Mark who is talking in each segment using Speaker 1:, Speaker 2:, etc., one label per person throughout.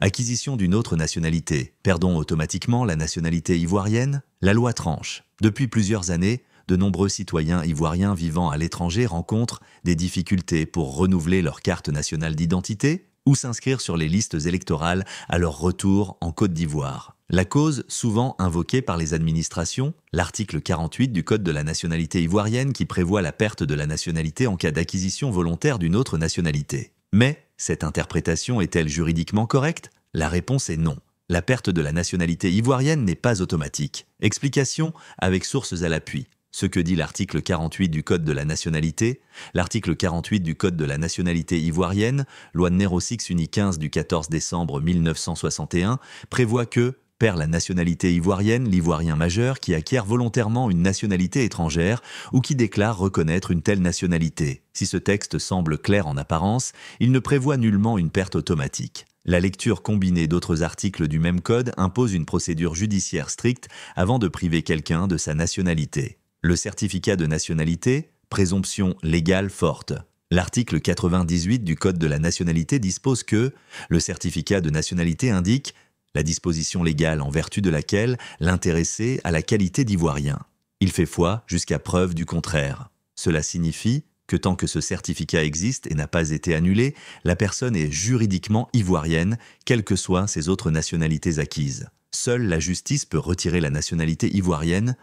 Speaker 1: Acquisition d'une autre nationalité. Perdons automatiquement la nationalité ivoirienne? La loi tranche. Depuis plusieurs années, de nombreux citoyens ivoiriens vivant à l'étranger rencontrent des difficultés pour renouveler leur carte nationale d'identité ou s'inscrire sur les listes électorales à leur retour en Côte d'Ivoire. La cause, souvent invoquée par les administrations, l'article 48 du Code de la nationalité ivoirienne qui prévoit la perte de la nationalité en cas d'acquisition volontaire d'une autre nationalité. Mais cette interprétation est-elle juridiquement correcte? La réponse est non. La perte de la nationalité ivoirienne n'est pas automatique. Explication avec sources à l'appui. Ce que dit l'article 48 du Code de la nationalité, l'article 48 du Code de la nationalité ivoirienne, loi n° 6 uni 15 du 14 décembre 1961, prévoit que perd la nationalité ivoirienne l'ivoirien majeur qui acquiert volontairement une nationalité étrangère ou qui déclare reconnaître une telle nationalité. Si ce texte semble clair en apparence, il ne prévoit nullement une perte automatique. La lecture combinée d'autres articles du même code impose une procédure judiciaire stricte avant de priver quelqu'un de sa nationalité. Le certificat de nationalité, présomption légale forte. L'article 98 du Code de la nationalité dispose que le certificat de nationalité indique la disposition légale en vertu de laquelle l'intéressé a la qualité d'ivoirien. Il fait foi jusqu'à preuve du contraire. Cela signifie que tant que ce certificat existe et n'a pas été annulé, la personne est juridiquement ivoirienne, quelles que soient ses autres nationalités acquises. Seule la justice peut retirer la nationalité ivoirienne.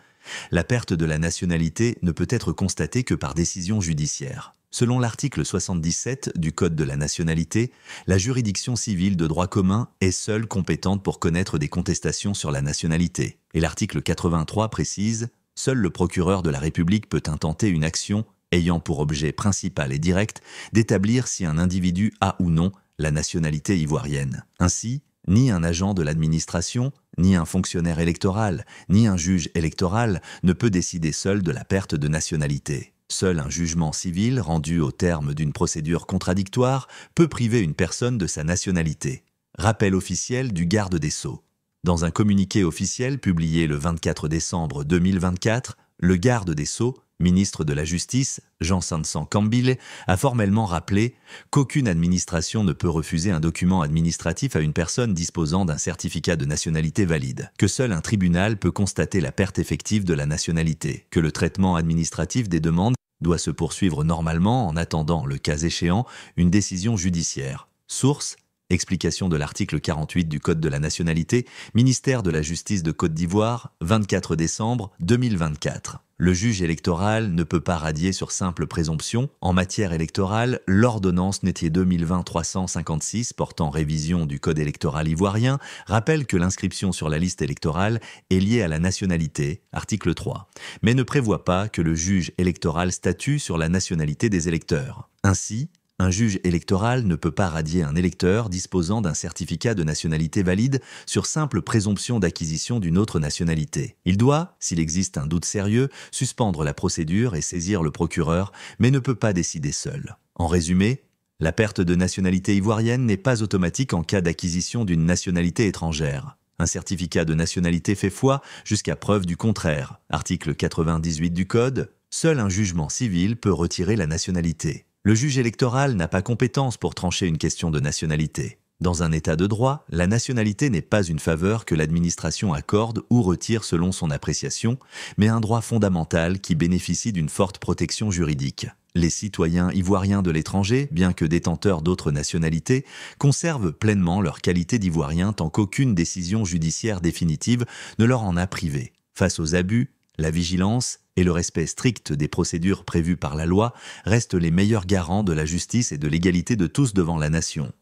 Speaker 1: La perte de la nationalité ne peut être constatée que par décision judiciaire. Selon l'article 77 du Code de la nationalité, la juridiction civile de droit commun est seule compétente pour connaître des contestations sur la nationalité. Et l'article 83 précise « Seul le procureur de la République peut intenter une action ayant pour objet principal et direct d'établir si un individu a ou non la nationalité ivoirienne. » Ainsi, ni un agent de l'administration, ni un fonctionnaire électoral, ni un juge électoral ne peut décider seul de la perte de nationalité. Seul un jugement civil rendu au terme d'une procédure contradictoire peut priver une personne de sa nationalité. Rappel officiel du garde des Sceaux. Dans un communiqué officiel publié le 24 décembre 2024, le garde des Sceaux, ministre de la Justice, Jean Sansan Kambile, a formellement rappelé qu'aucune administration ne peut refuser un document administratif à une personne disposant d'un certificat de nationalité valide, que seul un tribunal peut constater la perte effective de la nationalité, que le traitement administratif des demandes doit se poursuivre normalement en attendant, le cas échéant, une décision judiciaire. Source: explication de l'article 48 du Code de la nationalité, ministère de la Justice de Côte d'Ivoire, 24 décembre 2024. Le juge électoral ne peut pas radier sur simple présomption. En matière électorale, l'ordonnance Nétier 2020-356 portant révision du Code électoral ivoirien rappelle que l'inscription sur la liste électorale est liée à la nationalité, article 3, mais ne prévoit pas que le juge électoral statue sur la nationalité des électeurs. Ainsi, un juge électoral ne peut pas radier un électeur disposant d'un certificat de nationalité valide sur simple présomption d'acquisition d'une autre nationalité. Il doit, s'il existe un doute sérieux, suspendre la procédure et saisir le procureur, mais ne peut pas décider seul. En résumé, la perte de nationalité ivoirienne n'est pas automatique en cas d'acquisition d'une nationalité étrangère. Un certificat de nationalité fait foi jusqu'à preuve du contraire. Article 98 du Code, seul un jugement civil peut retirer la nationalité. Le juge électoral n'a pas compétence pour trancher une question de nationalité. Dans un état de droit, la nationalité n'est pas une faveur que l'administration accorde ou retire selon son appréciation, mais un droit fondamental qui bénéficie d'une forte protection juridique. Les citoyens ivoiriens de l'étranger, bien que détenteurs d'autres nationalités, conservent pleinement leur qualité d'ivoirien tant qu'aucune décision judiciaire définitive ne leur en a privé. Face aux abus, la vigilance et le respect strict des procédures prévues par la loi restent les meilleurs garants de la justice et de l'égalité de tous devant la nation.